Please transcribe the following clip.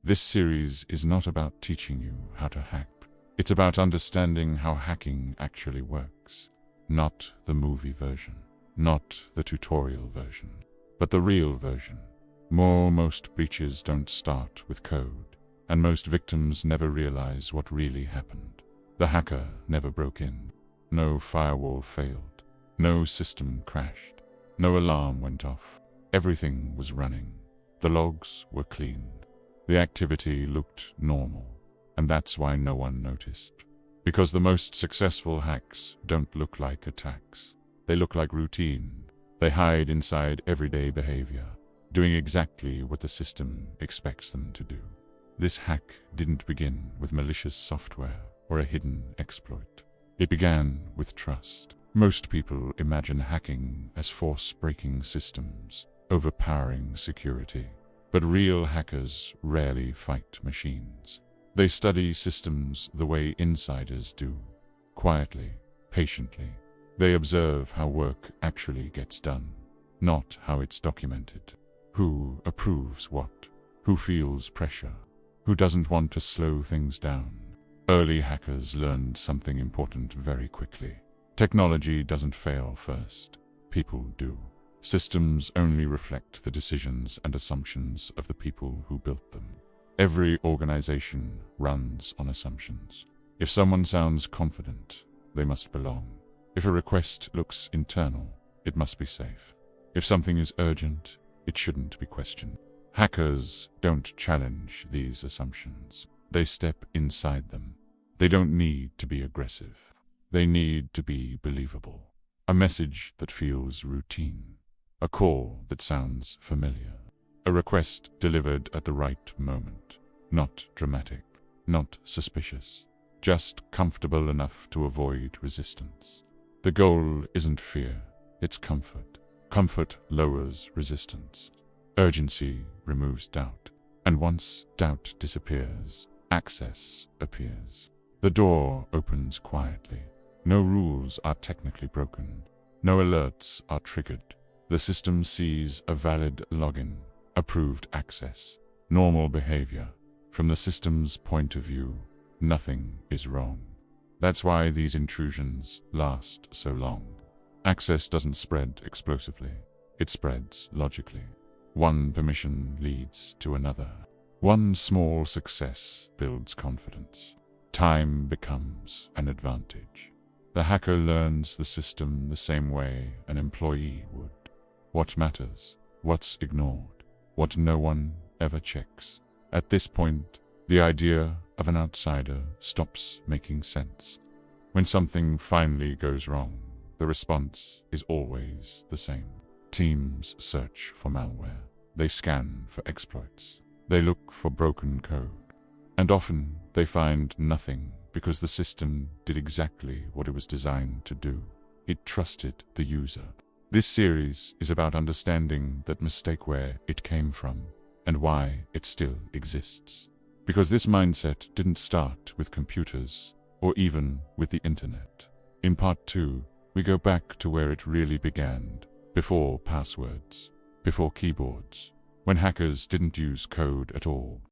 This series is not about teaching you how to hack. It's about understanding how hacking actually works. Not the movie version, not the tutorial version, but the real version. Most breaches don't start with code, and most victims never realize what really happened. The hacker never broke in. No firewall failed. No system crashed. No alarm went off. Everything was running. The logs were clean. The activity looked normal, and that's why no one noticed. Because the most successful hacks don't look like attacks. They look like routine. They hide inside everyday behavior, doing exactly what the system expects them to do. This hack didn't begin with malicious software or a hidden exploit. It began with trust. Most people imagine hacking as force-breaking systems, overpowering security. But real hackers rarely fight machines. They study systems the way insiders do, quietly, patiently. They observe how work actually gets done, not how it's documented. Who approves what? Who feels pressure? Who doesn't want to slow things down? Early hackers learned something important very quickly. Technology doesn't fail first. People do. Systems only reflect the decisions and assumptions of the people who built them. Every organization runs on assumptions. If someone sounds confident, they must belong. If a request looks internal, it must be safe. If something is urgent, it shouldn't be questioned. Hackers don't challenge these assumptions. They step inside them. They don't need to be aggressive. They need to be believable. A message that feels routine. A call that sounds familiar. A request delivered at the right moment. Not dramatic, not suspicious. Just comfortable enough to avoid resistance. The goal isn't fear, it's comfort. Comfort lowers resistance. Urgency removes doubt. And once doubt disappears, access appears. The door opens quietly. No rules are technically broken. No alerts are triggered. The system sees a valid login, approved access, normal behavior. From the system's point of view, nothing is wrong. That's why these intrusions last so long. Access doesn't spread explosively. It spreads logically. One permission leads to another. One small success builds confidence. Time becomes an advantage. The hacker learns the system the same way an employee would. What matters, what's ignored, what no one ever checks. At this point, the idea of an outsider stops making sense. When something finally goes wrong, the response is always the same. Teams search for malware. They scan for exploits. They look for broken code. And often they find nothing because the system did exactly what it was designed to do. It trusted the user. This series is about understanding that mistake where it came from and why it still exists. Because this mindset didn't start with computers or even with the internet. In part 2, we go back to where it really began, before passwords, before keyboards, when hackers didn't use code at all.